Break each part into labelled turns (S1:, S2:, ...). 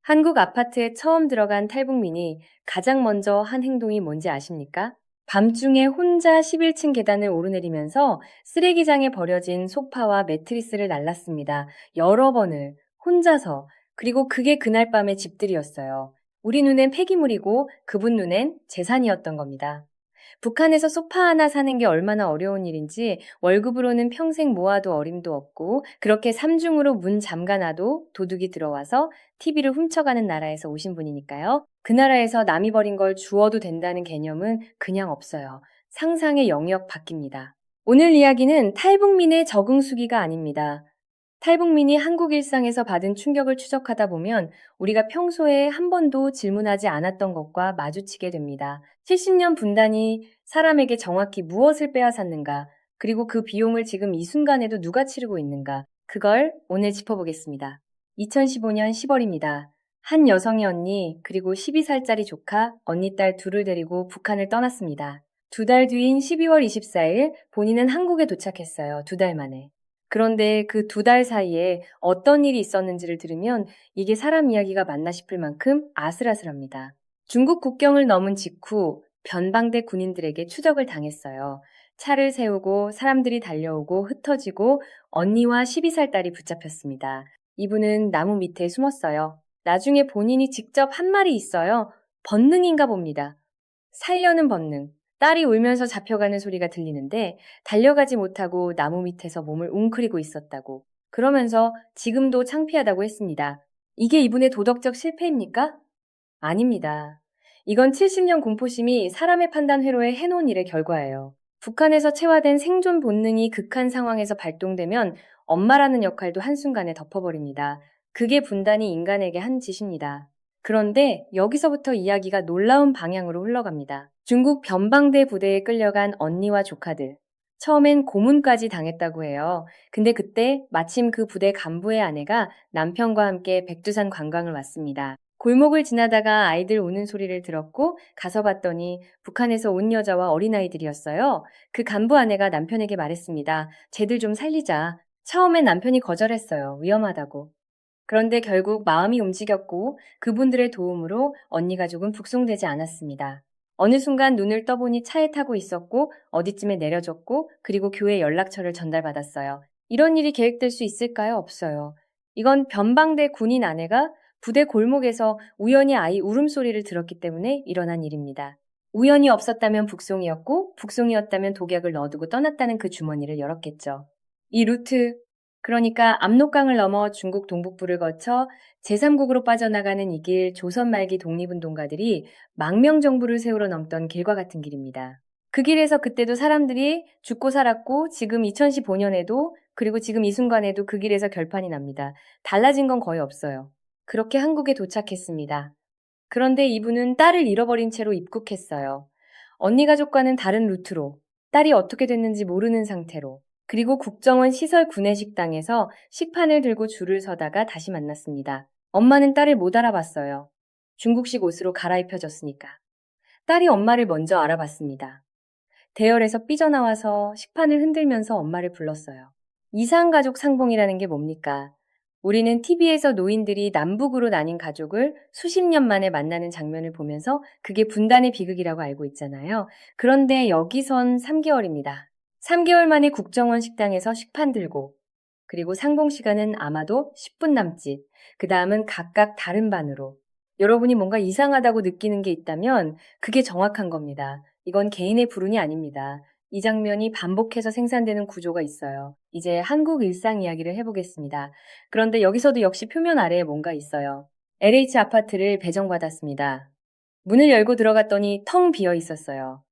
S1: 한국 아파트에 처음 들어간 탈북민이 가장 먼저 한 행동이 뭔지 아십니까? 밤중에 혼자 11층 계단을 오르내리면서 쓰레기장에 버려진 소파와 매트리스를 날랐습니다. 여러 번을 혼자서. 그리고 그게 그날 밤의 집들이었어요. 우리 눈엔 폐기물이고 그분 눈엔 재산이었던 겁니다. 북한에서 소파 하나 사는 게 얼마나 어려운 일인지 월급으로는 평생 모아도 어림도 없고 그렇게 삼중으로 문 잠가놔도 도둑이 들어와서 TV를 훔쳐가는 나라에서 오신 분이니까요. 그 나라에서 남이 버린 걸 주워도 된다는 개념은 그냥 없어요. 상상의 영역 바뀝니다. 오늘 이야기는 탈북민의 적응 수기가 아닙니다. 탈북민이 한국 일상에서 받은 충격을 추적하다 보면 우리가 평소에 한 번도 질문하지 않았던 것과 마주치게 됩니다. 70년 분단이 사람에게 정확히 무엇을 빼앗았는가, 그리고 그 비용을 지금 이 순간에도 누가 치르고 있는가, 그걸 오늘 짚어보겠습니다. 2015년 10월입니다. 한 여성의 언니, 그리고 12살짜리 조카, 언니 딸 둘을 데리고 북한을 떠났습니다. 두 달 뒤인 12월 24일 본인은 한국에 도착했어요. 두 달 만에. 그런데 그 두 달 사이에 어떤 일이 있었는지를 들으면 이게 사람 이야기가 맞나 싶을 만큼 아슬아슬합니다. 중국 국경을 넘은 직후 변방대 군인들에게 추적을 당했어요. 차를 세우고 사람들이 달려오고 흩어지고 언니와 12살 딸이 붙잡혔습니다. 이분은 나무 밑에 숨었어요. 나중에 본인이 직접 한 말이 있어요. 본능인가 봅니다. 살려는 본능. 딸이 울면서 잡혀가는 소리가 들리는데 달려가지 못하고 나무 밑에서 몸을 웅크리고 있었다고. 그러면서 지금도 창피하다고 했습니다. 이게 이분의 도덕적 실패입니까? 아닙니다. 이건 70년 공포심이 사람의 판단 회로에 해놓은 일의 결과예요. 북한에서 체화된 생존 본능이 극한 상황에서 발동되면 엄마라는 역할도 한순간에 덮어버립니다. 그게 분단이 인간에게 한 짓입니다. 그런데 여기서부터 이야기가 놀라운 방향으로 흘러갑니다. 중국 변방대 부대에 끌려간 언니와 조카들. 처음엔 고문까지 당했다고 해요. 근데 그때 마침 그 부대 간부의 아내가 남편과 함께 백두산 관광을 왔습니다. 골목을 지나다가 아이들 우는 소리를 들었고 가서 봤더니 북한에서 온 여자와 어린아이들이었어요. 그 간부 아내가 남편에게 말했습니다. 쟤들 좀 살리자. 처음엔 남편이 거절했어요. 위험하다고. 그런데 결국 마음이 움직였고 그분들의 도움으로 언니 가족은 북송되지 않았습니다. 어느 순간 눈을 떠보니 차에 타고 있었고 어디쯤에 내려줬고 그리고 교회 연락처를 전달받았어요. 이런 일이 계획될 수 있을까요? 없어요. 이건 변방대 군인 아내가 부대 골목에서 우연히 아이 울음소리를 들었기 때문에 일어난 일입니다. 우연이 없었다면 북송이었고 북송이었다면 독약을 넣어두고 떠났다는 그 주머니를 열었겠죠. 이 루트, 그러니까 압록강을 넘어 중국 동북부를 거쳐 제3국으로 빠져나가는 이 길 조선 말기 독립운동가들이 망명정부를 세우러 넘던 길과 같은 길입니다. 그 길에서 그때도 사람들이 죽고 살았고 지금 2015년에도 그리고 지금 이 순간에도 그 길에서 결판이 납니다. 달라진 건 거의 없어요. 그렇게 한국에 도착했습니다. 그런데 이분은 딸을 잃어버린 채로 입국했어요. 언니 가족과는 다른 루트로, 딸이 어떻게 됐는지 모르는 상태로, 그리고 국정원 시설 구내식당에서 식판을 들고 줄을 서다가 다시 만났습니다. 엄마는 딸을 못 알아봤어요. 중국식 옷으로 갈아입혀졌으니까. 딸이 엄마를 먼저 알아봤습니다. 대열에서 삐져나와서 식판을 흔들면서 엄마를 불렀어요. 이상가족 상봉이라는 게 뭡니까? 우리는 TV에서 노인들이 남북으로 나뉜 가족을 수십 년 만에 만나는 장면을 보면서 그게 분단의 비극이라고 알고 있잖아요. 그런데 여기선 3개월입니다. 3개월 만에 국정원 식당에서 식판 들고, 그리고 상봉 시간은 아마도 10분 남짓, 그 다음은 각각 다른 반으로. 여러분이 뭔가 이상하다고 느끼는 게 있다면 그게 정확한 겁니다. 이건 개인의 불운이 아닙니다. 이 장면이 반복해서 생산되는 구조가 있어요. 이제 한국 일상 이야기를 해보겠습니다. 그런데 여기서도 역시 표면 아래에 뭔가 있어요. LH 아파트를 배정받았습니다. 문을 열고 들어갔더니 텅 비어 있었어요.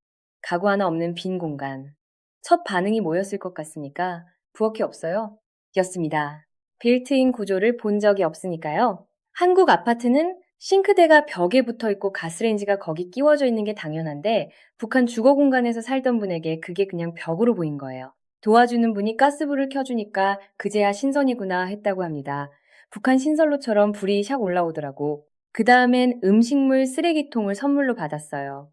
S1: 가구 하나 없는 빈 공간. 첫 반응이 뭐였을 것 같습니까? 부엌이 없어요? 였습니다. 빌트인 구조를 본 적이 없으니까요. 한국 아파트는 싱크대가 벽에 붙어 있고 가스레인지가 거기 끼워져 있는 게 당연한데 북한 주거 공간에서 살던 분에게 그게 그냥 벽으로 보인 거예요. 도와주는 분이 가스불을 켜주니까 그제야 신선이구나 했다고 합니다. 북한 신선로처럼 불이 샥 올라오더라고. 그 다음엔 음식물 쓰레기통을 선물로 받았어요.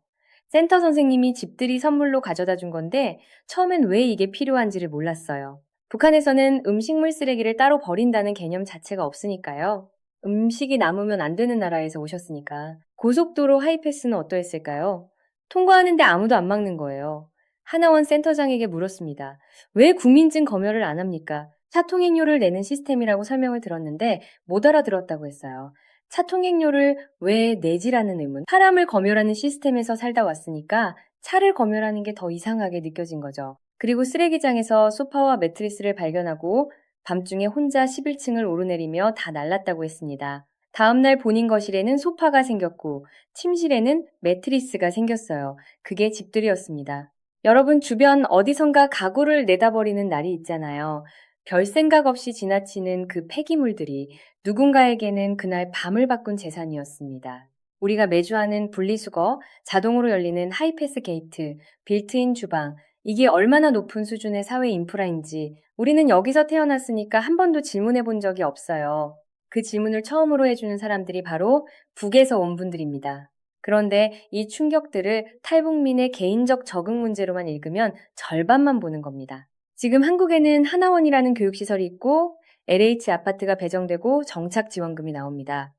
S1: 센터 선생님이 집들이 선물로 가져다 준 건데 처음엔 왜 이게 필요한지를 몰랐어요. 북한에서는 음식물 쓰레기를 따로 버린다는 개념 자체가 없으니까요. 음식이 남으면 안 되는 나라에서 오셨으니까. 고속도로 하이패스는 어떠했을까요? 통과하는데 아무도 안 막는 거예요. 하나원 센터장에게 물었습니다. 왜 국민증 검열을 안 합니까? 차 통행료를 내는 시스템이라고 설명을 들었는데 못 알아들었다고 했어요. 차 통행료를 왜 내지라는 의문. 사람을 검열하는 시스템에서 살다 왔으니까 차를 검열하는 게 더 이상하게 느껴진 거죠. 그리고 쓰레기장에서 소파와 매트리스를 발견하고 밤중에 혼자 11층을 오르내리며 다 날랐다고 했습니다. 다음날 본인 거실에는 소파가 생겼고 침실에는 매트리스가 생겼어요. 그게 집들이었습니다. 여러분 주변 어디선가 가구를 내다버리는 날이 있잖아요. 별 생각 없이 지나치는 그 폐기물들이 누군가에게는 그날 밤을 바꾼 재산이었습니다. 우리가 매주 하는 분리수거, 자동으로 열리는 하이패스 게이트, 빌트인 주방, 이게 얼마나 높은 수준의 사회 인프라인지 우리는 여기서 태어났으니까 한 번도 질문해 본 적이 없어요. 그 질문을 처음으로 해주는 사람들이 바로 북에서 온 분들입니다. 그런데 이 충격들을 탈북민의 개인적 적응 문제로만 읽으면 절반만 보는 겁니다. 지금 한국에는 하나원이라는 교육시설이 있고 LH 아파트가 배정되고 정착 지원금이 나옵니다.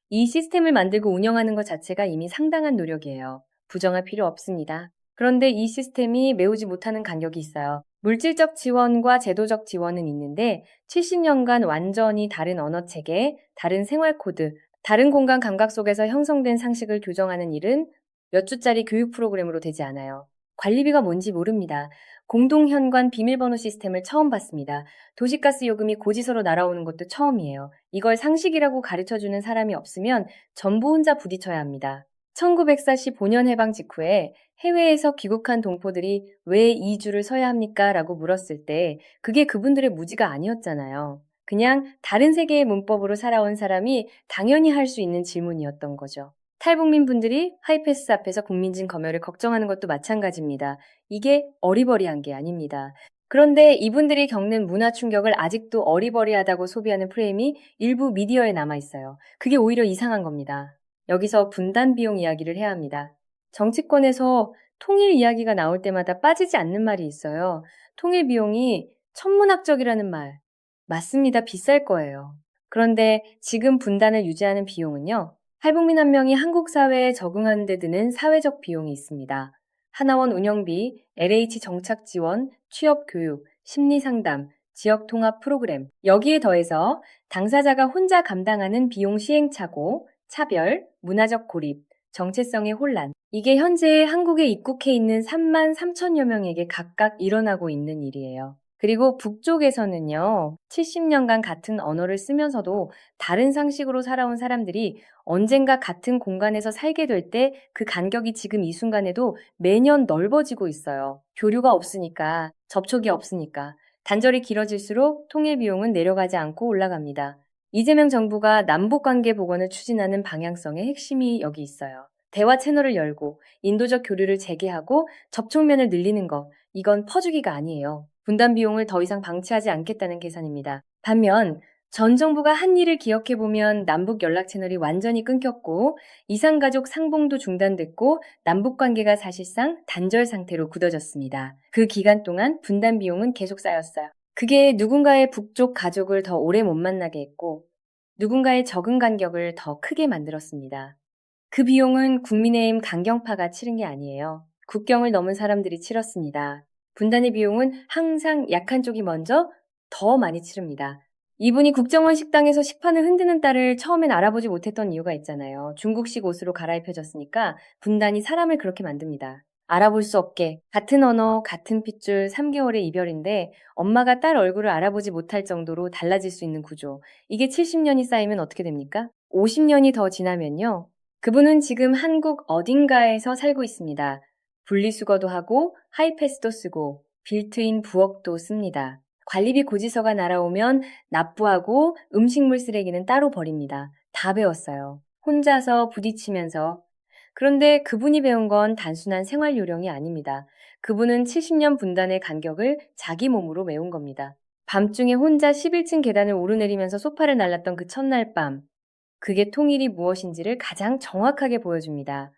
S1: 이 시스템을 만들고 운영하는 것 자체가 이미 상당한 노력이에요. 부정할 필요 없습니다. 그런데 이 시스템이 메우지 못하는 간격이 있어요. 물질적 지원과 제도적 지원은 있는데 70년간 완전히 다른 언어 체계, 다른 생활 코드, 다른 공간 감각 속에서 형성된 상식을 교정하는 일은 몇 주짜리 교육 프로그램으로 되지 않아요. 관리비가 뭔지 모릅니다. 공동현관 비밀번호 시스템을 처음 봤습니다. 도시가스 요금이 고지서로 날아오는 것도 처음이에요. 이걸 상식이라고 가르쳐주는 사람이 없으면 전부 혼자 부딪혀야 합니다. 1945년 해방 직후에 해외에서 귀국한 동포들이 왜 이주를 서야 합니까? 라고 물었을 때 그게 그분들의 무지가 아니었잖아요. 그냥 다른 세계의 문법으로 살아온 사람이 당연히 할 수 있는 질문이었던 거죠. 탈북민 분들이 하이패스 앞에서 국민증 검열을 걱정하는 것도 마찬가지입니다. 이게 어리버리한 게 아닙니다. 그런데 이분들이 겪는 문화 충격을 아직도 어리버리하다고 소비하는 프레임이 일부 미디어에 남아 있어요. 그게 오히려 이상한 겁니다. 여기서 분단 비용 이야기를 해야 합니다. 정치권에서 통일 이야기가 나올 때마다 빠지지 않는 말이 있어요. 통일 비용이 천문학적이라는 말. 맞습니다. 비쌀 거예요. 그런데 지금 분단을 유지하는 비용은요. 탈북민 한 명이 한국 사회에 적응하는 데 드는 사회적 비용이 있습니다. 하나원 운영비, LH 정착 지원, 취업 교육, 심리 상담, 지역 통합 프로그램. 여기에 더해서 당사자가 혼자 감당하는 비용 시행착오, 차별, 문화적 고립, 정체성의 혼란. 이게 현재 한국에 입국해 있는 3만 3천여 명에게 각각 일어나고 있는 일이에요. 그리고 북쪽에서는요, 70년간 같은 언어를 쓰면서도 다른 상식으로 살아온 사람들이 언젠가 같은 공간에서 살게 될 때 그 간격이 지금 이 순간에도 매년 넓어지고 있어요. 교류가 없으니까, 접촉이 없으니까. 단절이 길어질수록 통일 비용은 내려가지 않고 올라갑니다. 이재명 정부가 남북관계 복원을 추진하는 방향성의 핵심이 여기 있어요. 대화 채널을 열고 인도적 교류를 재개하고 접촉면을 늘리는 것, 이건 퍼주기가 아니에요. 분담 비용을 더 이상 방치하지 않겠다는 계산입니다. 반면 전 정부가 한 일을 기억해보면 남북 연락 채널이 완전히 끊겼고 이산가족 상봉도 중단됐고 남북관계가 사실상 단절 상태로 굳어졌습니다. 그 기간 동안 분담 비용은 계속 쌓였어요. 그게 누군가의 북쪽 가족을 더 오래 못 만나게 했고 누군가의 적응 간격을 더 크게 만들었습니다. 그 비용은 국민의힘 강경파가 치른 게 아니에요. 국경을 넘은 사람들이 치렀습니다. 분단의 비용은 항상 약한 쪽이 먼저 더 많이 치릅니다. 이분이 국정원 식당에서 식판을 흔드는 딸을 처음엔 알아보지 못했던 이유가 있잖아요. 중국식 옷으로 갈아입혀졌으니까 분단이 사람을 그렇게 만듭니다. 알아볼 수 없게 같은 언어, 같은 핏줄 3개월의 이별인데 엄마가 딸 얼굴을 알아보지 못할 정도로 달라질 수 있는 구조. 이게 70년이 쌓이면 어떻게 됩니까? 50년이 더 지나면요. 그분은 지금 한국 어딘가에서 살고 있습니다. 분리수거도 하고 하이패스도 쓰고 빌트인 부엌도 씁니다. 관리비 고지서가 날아오면 납부하고 음식물 쓰레기는 따로 버립니다. 다 배웠어요. 혼자서 부딪히면서. 그런데 그분이 배운 건 단순한 생활 요령이 아닙니다. 그분은 70년 분단의 간격을 자기 몸으로 메운 겁니다. 밤중에 혼자 11층 계단을 오르내리면서 소파를 날랐던 그 첫날 밤. 그게 통일이 무엇인지를 가장 정확하게 보여줍니다.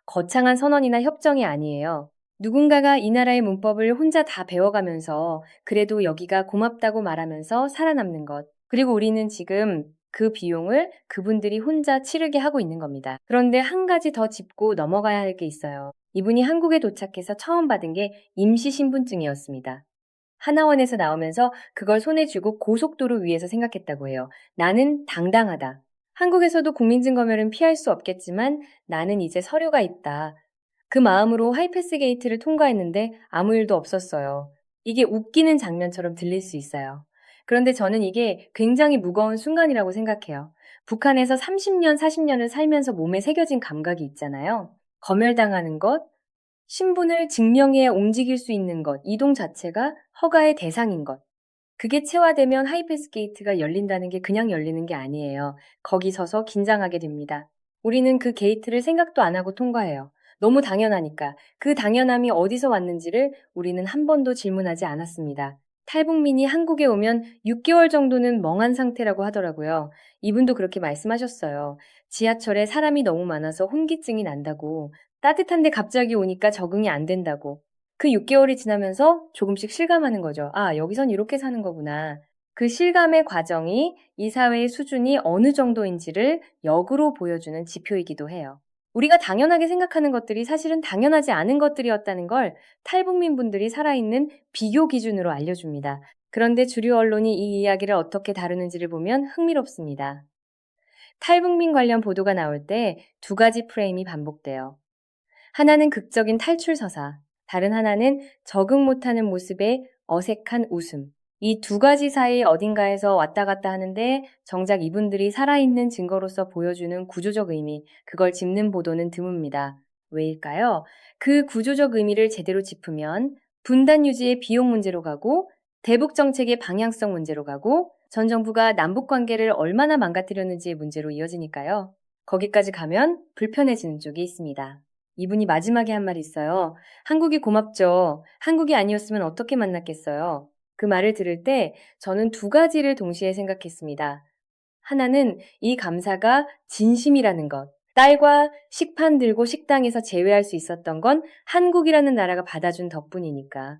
S1: 거창한 선언이나 협정이 아니에요. 누군가가 이 나라의 문법을 혼자 다 배워가면서 그래도 여기가 고맙다고 말하면서 살아남는 것. 그리고 우리는 지금 그 비용을 그분들이 혼자 치르게 하고 있는 겁니다. 그런데 한 가지 더 짚고 넘어가야 할 게 있어요. 이분이 한국에 도착해서 처음 받은 게 임시신분증이었습니다. 하나원에서 나오면서 그걸 손에 쥐고 고속도로 위에서 생각했다고 해요. 나는 당당하다. 한국에서도 국민증검열은 피할 수 없겠지만 나는 이제 서류가 있다. 그 마음으로 하이패스 게이트를 통과했는데 아무 일도 없었어요. 이게 웃기는 장면처럼 들릴 수 있어요. 그런데 저는 이게 굉장히 무거운 순간이라고 생각해요. 북한에서 30년, 40년을 살면서 몸에 새겨진 감각이 있잖아요. 검열당하는 것, 신분을 증명해 움직일 수 있는 것, 이동 자체가 허가의 대상인 것. 그게 체화되면 하이패스 게이트가 열린다는 게 그냥 열리는 게 아니에요. 거기 서서 긴장하게 됩니다. 우리는 그 게이트를 생각도 안 하고 통과해요. 너무 당연하니까. 그 당연함이 어디서 왔는지를 우리는 한 번도 질문하지 않았습니다. 탈북민이 한국에 오면 6개월 정도는 멍한 상태라고 하더라고요. 이분도 그렇게 말씀하셨어요. 지하철에 사람이 너무 많아서 혼기증이 난다고. 따뜻한데 갑자기 오니까 적응이 안 된다고. 그 6개월이 지나면서 조금씩 실감하는 거죠. 아, 여기선 이렇게 사는 거구나. 그 실감의 과정이 이 사회의 수준이 어느 정도인지를 역으로 보여주는 지표이기도 해요. 우리가 당연하게 생각하는 것들이 사실은 당연하지 않은 것들이었다는 걸 탈북민 분들이 살아있는 비교 기준으로 알려줍니다. 그런데 주류 언론이 이 이야기를 어떻게 다루는지를 보면 흥미롭습니다. 탈북민 관련 보도가 나올 때 두 가지 프레임이 반복돼요. 하나는 극적인 탈출 서사, 다른 하나는 적응 못하는 모습에 어색한 웃음. 이 두 가지 사이 어딘가에서 왔다 갔다 하는데 정작 이분들이 살아있는 증거로서 보여주는 구조적 의미, 그걸 짚는 보도는 드뭅니다. 왜일까요? 그 구조적 의미를 제대로 짚으면 분단 유지의 비용 문제로 가고 대북 정책의 방향성 문제로 가고 전 정부가 남북 관계를 얼마나 망가뜨렸는지의 문제로 이어지니까요. 거기까지 가면 불편해지는 쪽이 있습니다. 이분이 마지막에 한 말이 있어요. 한국이 고맙죠. 한국이 아니었으면 어떻게 만났겠어요. 그 말을 들을 때 저는 두 가지를 동시에 생각했습니다. 하나는 이 감사가 진심이라는 것. 딸과 식판 들고 식당에서 재회할 수 있었던 건 한국이라는 나라가 받아준 덕분이니까.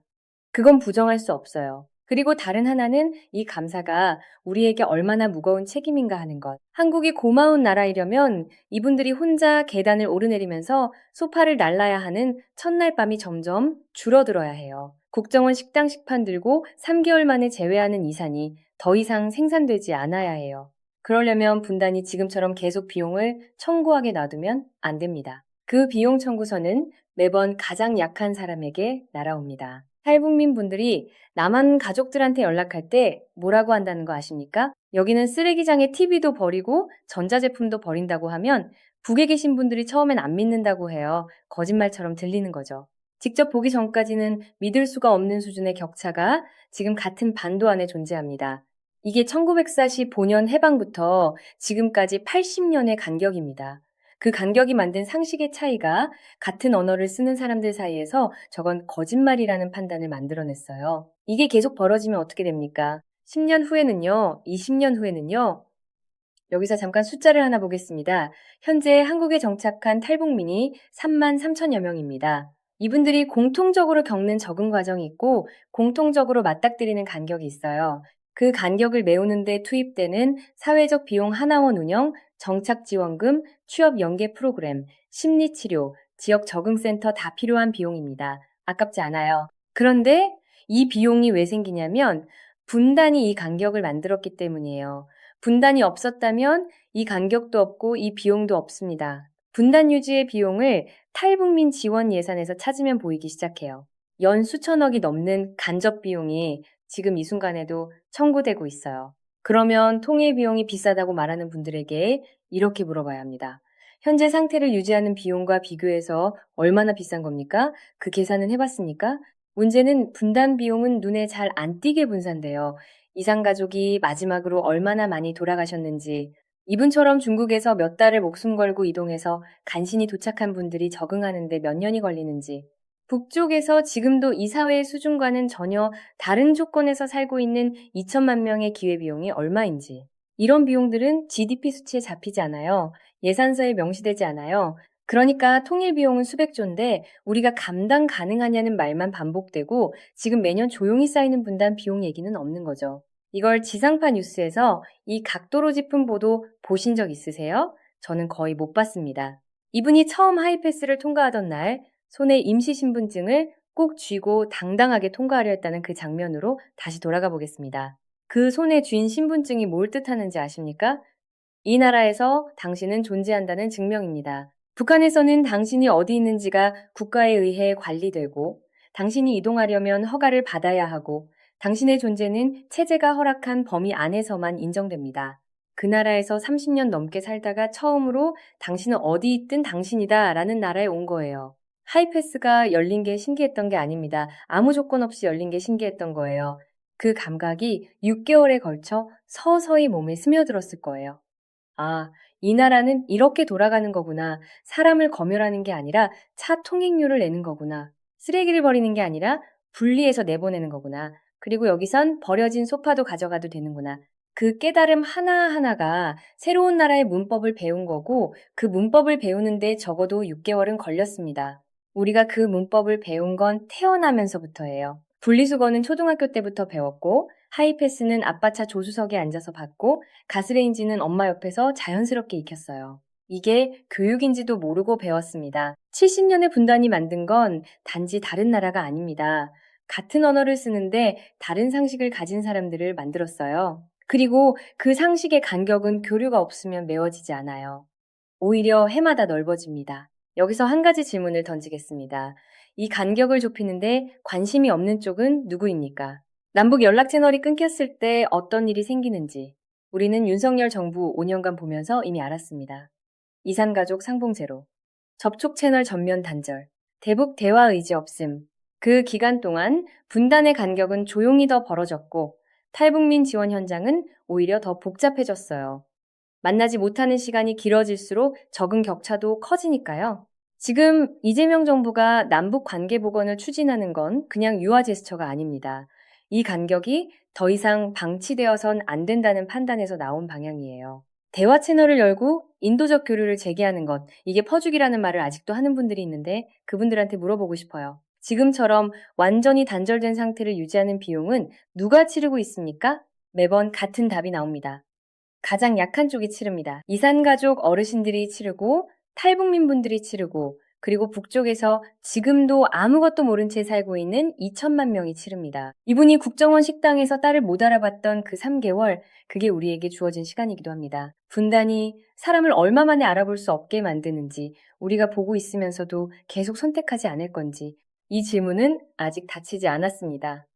S1: 그건 부정할 수 없어요. 그리고 다른 하나는 이 감사가 우리에게 얼마나 무거운 책임인가 하는 것. 한국이 고마운 나라이려면 이분들이 혼자 계단을 오르내리면서 소파를 날라야 하는 첫날 밤이 점점 줄어들어야 해요. 국정원 식당 식판 들고 3개월 만에 제외하는 이산이 더 이상 생산되지 않아야 해요. 그러려면 분단이 지금처럼 계속 비용을 청구하게 놔두면 안 됩니다. 그 비용 청구서는 매번 가장 약한 사람에게 날아옵니다. 탈북민 분들이 남한 가족들한테 연락할 때 뭐라고 한다는 거 아십니까? 여기는 쓰레기장에 TV도 버리고 전자제품도 버린다고 하면 북에 계신 분들이 처음엔 안 믿는다고 해요. 거짓말처럼 들리는 거죠. 직접 보기 전까지는 믿을 수가 없는 수준의 격차가 지금 같은 반도 안에 존재합니다. 이게 1945년 해방부터 지금까지 80년의 간격입니다. 그 간격이 만든 상식의 차이가 같은 언어를 쓰는 사람들 사이에서 저건 거짓말이라는 판단을 만들어냈어요. 이게 계속 벌어지면 어떻게 됩니까? 10년 후에는요, 20년 후에는요, 여기서 잠깐 숫자를 하나 보겠습니다. 현재 한국에 정착한 탈북민이 3만 3천여 명입니다. 이분들이 공통적으로 겪는 적응 과정이 있고 공통적으로 맞닥뜨리는 간격이 있어요. 그 간격을 메우는데 투입되는 사회적 비용 하나원 운영, 정착지원금, 취업 연계 프로그램, 심리치료, 지역 적응센터 다 필요한 비용입니다. 아깝지 않아요. 그런데 이 비용이 왜 생기냐면 분단이 이 간격을 만들었기 때문이에요. 분단이 없었다면 이 간격도 없고 이 비용도 없습니다. 분단 유지의 비용을 탈북민 지원 예산에서 찾으면 보이기 시작해요. 연 수천억이 넘는 간접 비용이 지금 이 순간에도 청구되고 있어요. 그러면 통일 비용이 비싸다고 말하는 분들에게 이렇게 물어봐야 합니다. 현재 상태를 유지하는 비용과 비교해서 얼마나 비싼 겁니까? 그 계산은 해봤습니까? 문제는 분단 비용은 눈에 잘 안 띄게 분산돼요. 이산가족이 마지막으로 얼마나 많이 돌아가셨는지, 이분처럼 중국에서 몇 달을 목숨 걸고 이동해서 간신히 도착한 분들이 적응하는데 몇 년이 걸리는지, 북쪽에서 지금도 이 사회의 수준과는 전혀 다른 조건에서 살고 있는 2천만 명의 기회비용이 얼마인지, 이런 비용들은 GDP 수치에 잡히지 않아요. 예산서에 명시되지 않아요. 그러니까 통일 비용은 수백조인데 우리가 감당 가능하냐는 말만 반복되고 지금 매년 조용히 쌓이는 분단 비용 얘기는 없는 거죠. 이걸 지상파 뉴스에서 이 각도로 짚은 보도 보신 적 있으세요? 저는 거의 못 봤습니다. 이분이 처음 하이패스를 통과하던 날 손에 임시신분증을 꼭 쥐고 당당하게 통과하려 했다는 그 장면으로 다시 돌아가 보겠습니다. 그 손에 쥔 신분증이 뭘 뜻하는지 아십니까? 이 나라에서 당신은 존재한다는 증명입니다. 북한에서는 당신이 어디 있는지가 국가에 의해 관리되고 당신이 이동하려면 허가를 받아야 하고 당신의 존재는 체제가 허락한 범위 안에서만 인정됩니다. 그 나라에서 30년 넘게 살다가 처음으로 당신은 어디 있든 당신이다 라는 나라에 온 거예요. 하이패스가 열린 게 신기했던 게 아닙니다. 아무 조건 없이 열린 게 신기했던 거예요. 그 감각이 6개월에 걸쳐 서서히 몸에 스며들었을 거예요. 아, 이 나라는 이렇게 돌아가는 거구나. 사람을 검열하는 게 아니라 차 통행료를 내는 거구나. 쓰레기를 버리는 게 아니라 분리해서 내보내는 거구나. 그리고 여기선 버려진 소파도 가져가도 되는구나. 그 깨달음 하나하나가 새로운 나라의 문법을 배운 거고 그 문법을 배우는데 적어도 6개월은 걸렸습니다. 우리가 그 문법을 배운 건 태어나면서부터예요. 분리수거는 초등학교 때부터 배웠고 하이패스는 아빠 차 조수석에 앉아서 봤고 가스레인지는 엄마 옆에서 자연스럽게 익혔어요. 이게 교육인지도 모르고 배웠습니다. 70년의 분단이 만든 건 단지 다른 나라가 아닙니다. 같은 언어를 쓰는데 다른 상식을 가진 사람들을 만들었어요. 그리고 그 상식의 간격은 교류가 없으면 메워지지 않아요. 오히려 해마다 넓어집니다. 여기서 한 가지 질문을 던지겠습니다. 이 간격을 좁히는데 관심이 없는 쪽은 누구입니까? 남북 연락 채널이 끊겼을 때 어떤 일이 생기는지 우리는 윤석열 정부 5년간 보면서 이미 알았습니다. 이산가족 상봉제로, 접촉 채널 전면 단절, 대북 대화 의지 없음. 그 기간 동안 분단의 간격은 조용히 더 벌어졌고 탈북민 지원 현장은 오히려 더 복잡해졌어요. 만나지 못하는 시간이 길어질수록 적응 격차도 커지니까요. 지금 이재명 정부가 남북 관계 복원을 추진하는 건 그냥 유화 제스처가 아닙니다. 이 간격이 더 이상 방치되어선 안 된다는 판단에서 나온 방향이에요. 대화 채널을 열고 인도적 교류를 재개하는 것, 이게 퍼주기라는 말을 아직도 하는 분들이 있는데 그분들한테 물어보고 싶어요. 지금처럼 완전히 단절된 상태를 유지하는 비용은 누가 치르고 있습니까? 매번 같은 답이 나옵니다. 가장 약한 쪽이 치릅니다. 이산가족 어르신들이 치르고 탈북민분들이 치르고 그리고 북쪽에서 지금도 아무것도 모른 채 살고 있는 2천만 명이 치릅니다. 이분이 국정원 식당에서 딸을 못 알아봤던 그 3개월, 그게 우리에게 주어진 시간이기도 합니다. 분단이 사람을 얼마 만에 알아볼 수 없게 만드는지, 우리가 보고 있으면서도 계속 선택하지 않을 건지, 이 질문은 아직 닥치지 않았습니다.